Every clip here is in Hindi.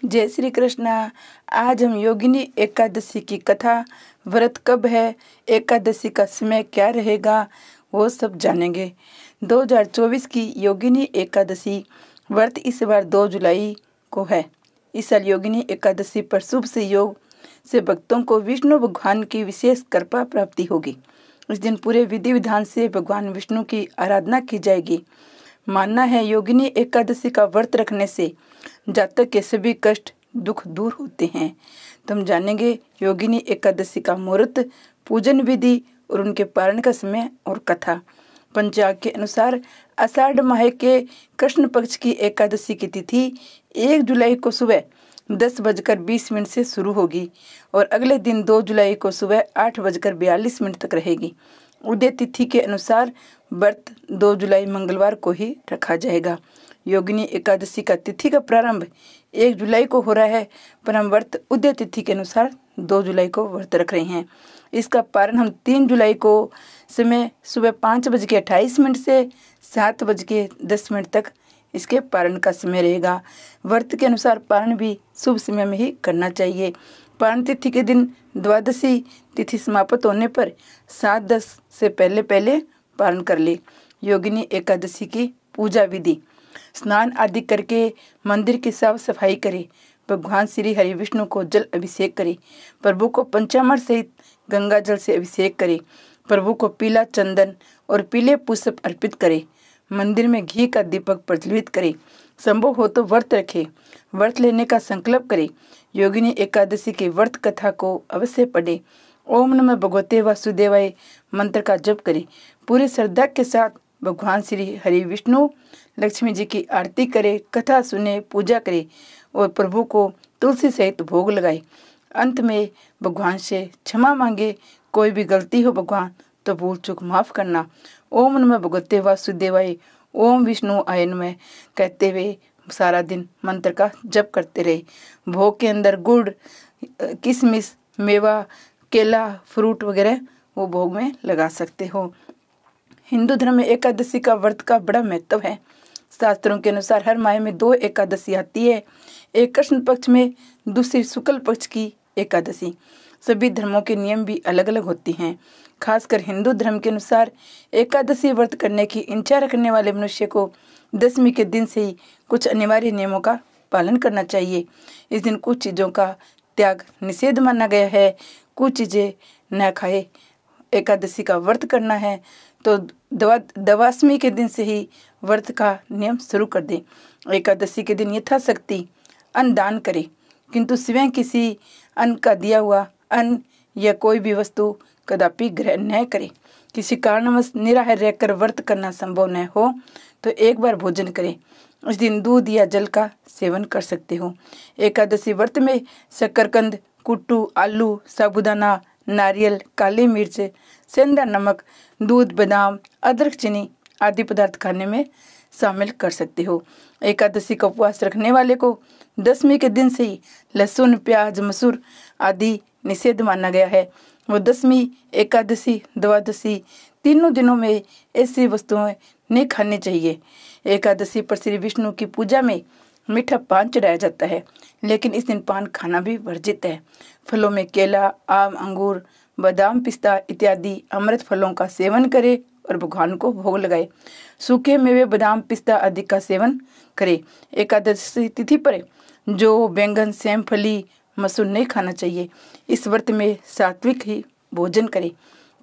जय श्री कृष्णा। आज हम योगिनी एकादशी की कथा, व्रत कब है, एकादशी का समय क्या रहेगा, वो सब जानेंगे। 2024 की योगिनी एकादशी व्रत इस बार 2 जुलाई को है। इस साल योगिनी एकादशी पर शुभ से योग से भक्तों को विष्णु भगवान की विशेष कृपा प्राप्ति होगी। इस दिन पूरे विधि विधान से भगवान विष्णु की आराधना की जाएगी। मानना है योगिनी एकादशी का व्रत रखने से जातक के सभी कष्ट दुख दूर होते हैं। तो हम जानेंगे योगिनी एकादशी का मुहूर्त, पूजन विधि और उनके पारण का समय और कथा। पंचांग के अनुसार आषाढ़ माह के कृष्ण पक्ष की एकादशी की तिथि 1 जुलाई को सुबह 10:20 से शुरू होगी और अगले दिन 2 जुलाई को सुबह 8:42 तक रहेगी। उदय तिथि के अनुसार व्रत 2 जुलाई मंगलवार को ही रखा जाएगा। योगिनी एकादशी का तिथि का प्रारंभ 1 जुलाई को हो रहा है, पर हम व्रत उदय तिथि के अनुसार 2 जुलाई को व्रत रख रहे हैं। इसका पारण हम 3 जुलाई को समय सुबह 5:28 से 7:10 तक इसके पारण का समय रहेगा। व्रत के अनुसार पारण भी शुभ समय में ही करना चाहिए। पारण तिथि के दिन द्वादशी तिथि समाप्त होने पर 7:10 से पहले पारण कर ले। योगिनी एकादशी की पूजा विधि: स्नान आदि करके मंदिर की साफ सफाई करे, भगवान श्री हरि विष्णु को जल अभिषेक करे, प्रभु को पंचामृत सहित गंगा जल से अभिषेक करे, प्रभु को पीला चंदन और पीले पुष्प अर्पित करे, मंदिर में घी का दीपक प्रज्वलित करे, संभव हो तो व्रत रखे, व्रत लेने का संकल्प करे। योगिनी एकादशी की व्रत कथा को अवश्य पढ़े। ओम नमः भगवते वासुदेवाय मंत्र का जप करे। पूरी श्रद्धा के साथ भगवान श्री हरि विष्णु लक्ष्मी जी की आरती करे, कथा सुने, पूजा करे और प्रभु को तुलसी सहित भोग लगाए। अंत में भगवान से क्षमा मांगे। कोई भी गलती हो भगवान तो भूल चूक माफ करना। ओम नमः भगवते वासुदेवाय, ओम विष्णु आय नमः कहते हुए सारा दिन मंत्र का जप करते रहे। भोग के अंदर गुड़, किशमिश, मेवा, केला, फ्रूट वगैरह वो भोग में लगा सकते हो। हिंदू धर्म में एकादशी का व्रत का बड़ा महत्व है। शास्त्रों के अनुसार हर माह में 2 एकादशी आती है, एक कृष्ण पक्ष में, दूसरी शुक्ल पक्ष की एकादशी। सभी धर्मों के नियम भी अलग अलग होती हैं। खासकर हिंदू धर्म के अनुसार एकादशी व्रत करने की इच्छा रखने वाले मनुष्य को दशमी के दिन से ही कुछ अनिवार्य नियमों का पालन करना चाहिए। इस दिन कुछ चीज़ों का त्याग निषेध माना गया है। कुछ चीज़ें न खाए। एकादशी का व्रत करना है तो दवादशी के दिन से ही व्रत का नियम शुरू कर दें। एकादशी के दिन यथाशक्ति अन्न दान करें, किंतु स्वयं किसी अन्न का दिया हुआ अन्न या कोई भी वस्तु कदापि ग्रहण न करें। किसी कारणवश निराहार रहकर व्रत करना संभव न हो तो एक बार भोजन करें। उस दिन दूध या जल का सेवन कर सकते हो। एकादशी व्रत में शकरकंद, कुट्टू, आलू, साबूदाना, नारियल, काली मिर्च, सेंधा नमक, दूध, बादाम, अदरक, चीनी आदि पदार्थ खाने में शामिल कर सकते हो। एकादशी का उपवास रखने वाले को दशमी के दिन से ही लहसुन, प्याज, मसूर आदि निषेध माना गया है। वो दशमी, एकादशी, द्वादशी तीनों दिनों में ऐसी वस्तुएं नहीं खानी चाहिए। एकादशी पर श्री विष्णु की पूजा में मीठा पान चढ़ाया जाता है, लेकिन इस दिन पान खाना भी वर्जित है। फलों में केला, आम, अंगूर, बादाम, पिस्ता इत्यादि अमृत फलों का सेवन करें और भगवान को भोग लगाए। सूखे मेवे, बादाम, पिस्ता आदि का सेवन करें। एकादशी तिथि पर जो बैंगन, सेम, फली, मसूर नहीं खाना चाहिए। इस व्रत में सात्विक ही भोजन करें।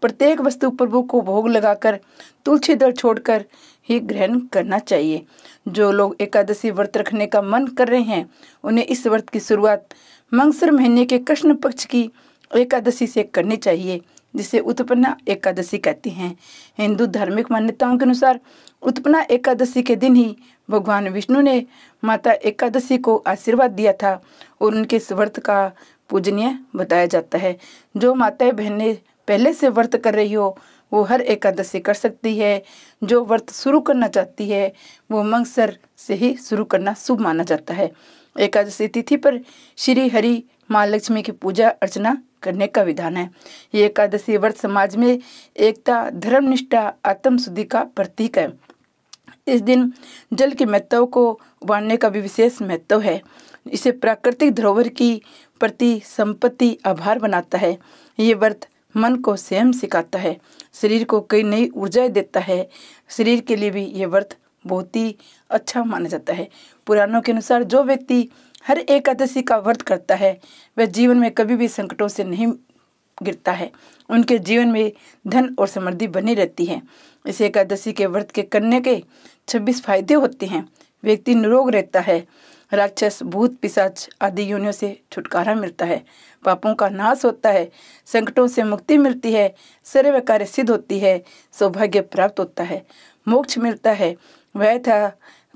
प्रत्येक वस्तु प्रभु को भोग लगाकर तुलसी दल छोड़कर ही ग्रहण करना चाहिए। जो लोग एकादशी व्रत रखने का मन कर रहे हैं उन्हें इस व्रत की शुरुआत मंगसर महीने के कृष्ण पक्ष की एकादशी से करनी चाहिए, जिसे उत्पन्ना एकादशी कहते हैं। हिंदू धार्मिक मान्यताओं के अनुसार उत्पन्ना एकादशी के दिन ही भगवान विष्णु ने माता एकादशी को आशीर्वाद दिया था और उनके इस व्रत का पूजनीय बताया जाता है। जो माताएं बहनें पहले से व्रत कर रही हो वो हर एकादशी कर सकती है। जो व्रत शुरू करना चाहती है वो मंगसर से ही शुरू करना शुभ माना जाता है। एकादशी तिथि पर श्री हरि माँ लक्ष्मी की पूजा अर्चना करने का विधान है। ये एकादशी व्रत समाज में एकता, धर्मनिष्ठा, आत्मशुद्धि का प्रतीक है। इस दिन जल के महत्व को उबारने का भी विशेष महत्व है। इसे प्राकृतिक धरोहर की प्रति संपत्ति आभार बनाता है। ये व्रत मन को स्वयं सिखाता है, शरीर को कई नई ऊर्जाएं देता है। शरीर के लिए भी ये व्रत बहुत ही अच्छा माना जाता है। पुराणों के अनुसार जो व्यक्ति हर एकादशी का व्रत करता है वह जीवन में कभी भी संकटों से नहीं गिरता है। उनके जीवन में धन और समृद्धि बनी रहती है। इस एकादशी के व्रत के करने के 26 फायदे होते हैं। व्यक्ति निरोग रहता है, राक्षस भूत पिशाच आदि योनियों से छुटकारा मिलता है, पापों का नाश होता है, संकटों से मुक्ति मिलती है, सर्व कार्य सिद्ध होती है, सौभाग्य प्राप्त होता है, मोक्ष मिलता है, वह था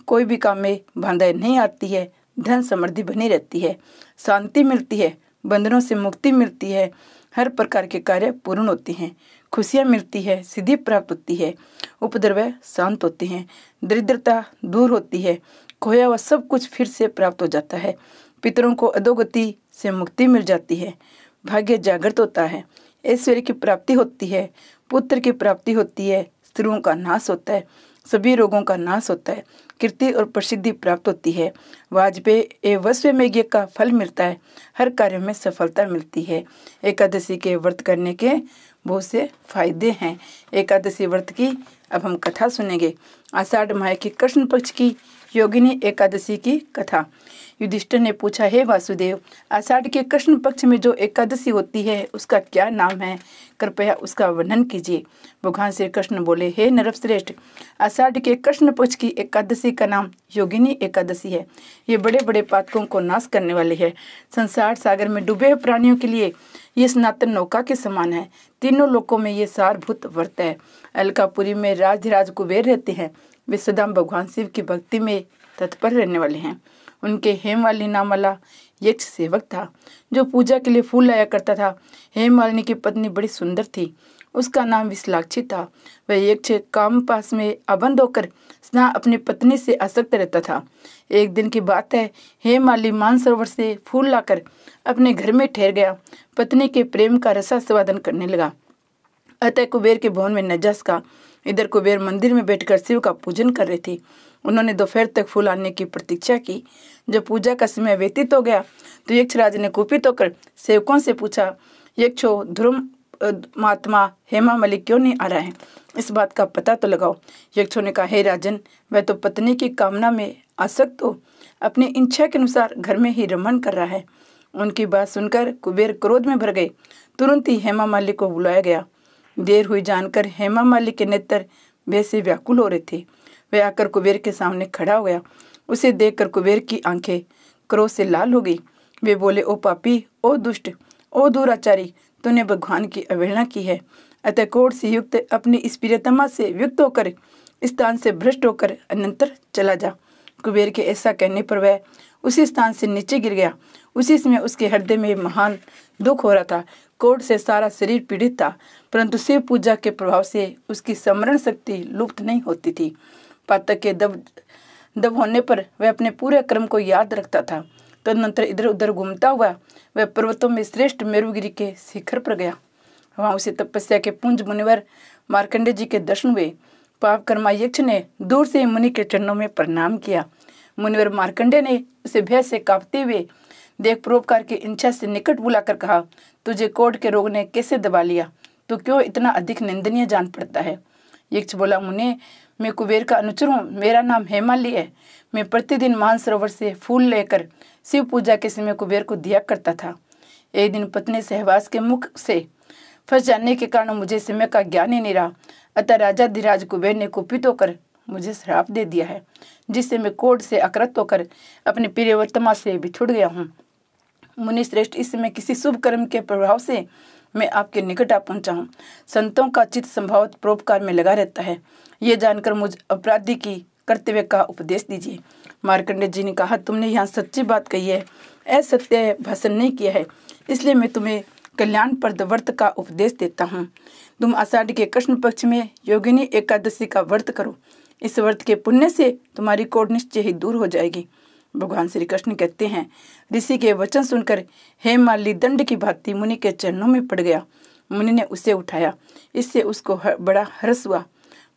कोई भी काम में बाधाएं नहीं आती है, धन समृद्धि बनी रहती है, शांति मिलती है, बंधनों से मुक्ति मिलती है, हर प्रकार के कार्य पूर्ण होते हैं, खुशियाँ मिलती है, सिद्धि प्राप्त होती है, उपद्रव शांत होते हैं, दरिद्रता दूर होती है, खोया हुआ सब कुछ फिर से प्राप्त हो जाता है, पितरों को अधोगति से मुक्ति मिल जाती है, भाग्य जागृत होता है, ऐश्वर्य की प्राप्ति होती है, पुत्र की प्राप्ति होती है, स्त्रियों का नाश होता है, सभी रोगों का नाश होता है, कीर्ति और प्रसिद्धि प्राप्त होती है, वाजपेयी एवं वैश्वमेघ का फल मिलता है, हर कार्य में सफलता मिलती है। एकादशी के व्रत करने के बहुत से फायदे हैं। एकादशी व्रत की अब हम कथा सुनेंगे। आषाढ़ माह की कृष्ण पक्ष की योगिनी एकादशी की कथा। युधिष्ठिर ने पूछा, हे वासुदेव, आषाढ़ के कृष्ण पक्ष में जो एकादशी होती है उसका क्या नाम है, कृपया उसका वर्णन कीजिए। भगवान श्री कृष्ण बोले, हे नरश्रेष्ठ, आषाढ़ के कृष्ण पक्ष की एकादशी का नाम योगिनी एकादशी है। ये बड़े बड़े पातकों को नाश करने वाली है। संसार सागर में डूबे हुए प्राणियों के लिए ये सनातन नौका के समान है। तीनों लोकों में ये सारभूत व्रत है। अलकापुरी में राजधिराज कुबेर रहते हैं। वे सदा भगवान शिव की भक्ति में तत्पर रहने वाले हैं। उनके हेमवाली नाम वाला यक्ष सेवक था जो पूजा के लिए फूल लाया करता था। हेमवालिनी की पत्नी बड़ी सुंदर थी, उसका नाम विशालाक्षी था। वह यक्ष काम पास में आबंद होकर सदा अपनी पत्नी से आसक्त रहता था। एक दिन की बात है, हेमवाली मानसरोवर से फूल लाकर अपने घर में ठहर गया। पत्नी के प्रेम का रसास्वादन करने लगा। अतः कुबेर के भवन में न जा सका। इधर कुबेर मंदिर में बैठकर शिव का पूजन कर रहे थे। उन्होंने दोपहर तक फूल आने की प्रतीक्षा की। जब पूजा का समय व्यतीत हो गया तो यक्षराज ने कुपित होकर सेवकों से पूछा, यक्षो, ध्रुव महात्मा हेमावली क्यों नहीं आ रहा है? इस बात का पता तो लगाओ। यक्षों ने कहा, हे राजन, वह तो पत्नी की कामना में आसक्त हो अपनी इच्छा के अनुसार घर में ही रमन कर रहा है। उनकी बात सुनकर कुबेर क्रोध में भर गए। तुरंत ही हेमामाली को बुलाया गया। देर हुई जानकर हेमामाली के नेत्र वैसे व्याकुल हो रहे थे। वह आकर कुबेर के सामने खड़ा हो गया। उसे देखकर कुबेर की आंखें क्रोध से लाल हो गई। वे बोले, ओ पापी, ओ दुष्ट, ओ दुराचारी, तूने भगवान की अवहेलना की है। अतः क्रोध से युक्त अपनी इस प्रियतमा से युक्त होकर स्थान से भ्रष्ट होकर अनंतर चला जा। कुबेर के ऐसा कहने पर वह उसी स्थान से नीचे गिर गया। उसी समय उसके हृदय में महान दुख हो रहा था। क्रोध से सारा शरीर पीड़ित था, परंतु शिव पूजा के प्रभाव से उसकी स्मरण शक्ति लुप्त नहीं होती थी। पातक के दब होने पर वह अपने पूरे कर्म को याद रखता था। तदनंतर इधर उधर घूमता हुआ वह पर्वतों में श्रेष्ठ मेरुगिरी के शिखर पर गया। वहां उसे तपस्या के पुंज मुनिवर मार्कंडे जी के दर्शन हुए। पाप कर्मा यक्ष ने दूर से मुनि के चरणों में प्रणाम किया। मुनिवर मार्कंडे ने उसे भय से कांपते हुए देख परोपकार की इच्छा से निकट बुलाकर कहा, तुझे कोढ़ के रोग ने कैसे दबा लिया? तो क्यों इतना अधिक निंदनीय जान पड़ता है? यक्ष बोला, मुने, मैं कुबेर का अनुचर हूँ। मेरा नाम हेमाली है। मैं प्रतिदिन मानसरोवर से फूल लेकर शिव पूजा के समय कुबेर को दिया करता था। एक दिन पत्नी सहवास के मुख से फंस जाने के कारण मुझे समय का ज्ञान ही नहीं रहा। अतः राजा धीराज कुबेर ने कुपित होकर मुझे श्राप दे दिया है, जिससे मैं कोढ़ से आकृत होकर अपनी प्रियतमा से बिछुड़ गया हूँ। मुनि श्रेष्ठ, इस समय किसी शुभ कर्म के प्रभाव से मैं आपके निकट आ पहुंचा हूँ। संतों का चित्त संभावत परोपकार में लगा रहता है। ये जानकर मुझ अपराधी की कर्तव्य का उपदेश दीजिए। मार्कंडे जी ने कहा, तुमने यहाँ सच्ची बात कही है, असत्य भाषण नहीं किया है, इसलिए मैं तुम्हें कल्याणप्रद व्रत का उपदेश देता हूँ। तुम आषाढ़ के कृष्ण पक्ष में योगिनी एकादशी का व्रत करो। इस व्रत के पुण्य से तुम्हारी कोढ़ निश्चय ही दूर हो जाएगी। भगवान श्री कृष्ण कहते हैं, ऋषि के वचन सुनकर हेममाली दंड की भांति मुनि के चरणों में पड़ गया। मुनि ने उसे उठाया, इससे उसको बड़ा हर्ष हुआ।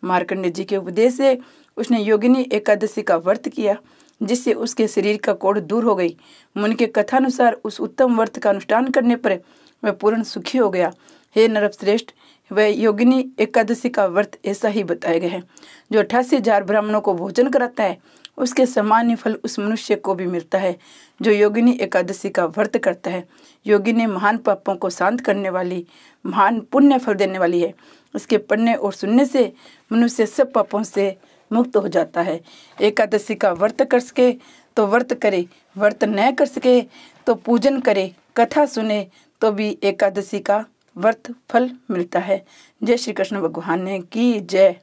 मार्कंडे जी के उपदेश से उसने योगिनी एकादशी का व्रत किया। जिससे उसके शरीर का कोढ़ दूर हो गई। मुनि के कथानुसार उस उत्तम व्रत का अनुष्ठान करने पर वह पूर्ण सुखी हो गया। हे नरश्रेष्ठ, वह योगिनी एकादशी का व्रत ऐसा ही बताया गया है। जो 88,000 ब्राह्मणों को भोजन कराता है, उसके समान ही फल उस मनुष्य को भी मिलता है जो योगिनी एकादशी का व्रत करता है। योगिनी महान पापों को शांत करने वाली, महान पुण्य फल देने वाली है। इसके पढ़ने और सुनने से मनुष्य सब पापों से मुक्त हो जाता है। एकादशी का व्रत कर सके तो व्रत करे, व्रत न कर सके तो पूजन करे, कथा सुने तो भी एकादशी का व्रत फल मिलता है। जय श्री कृष्ण भगवान की जय।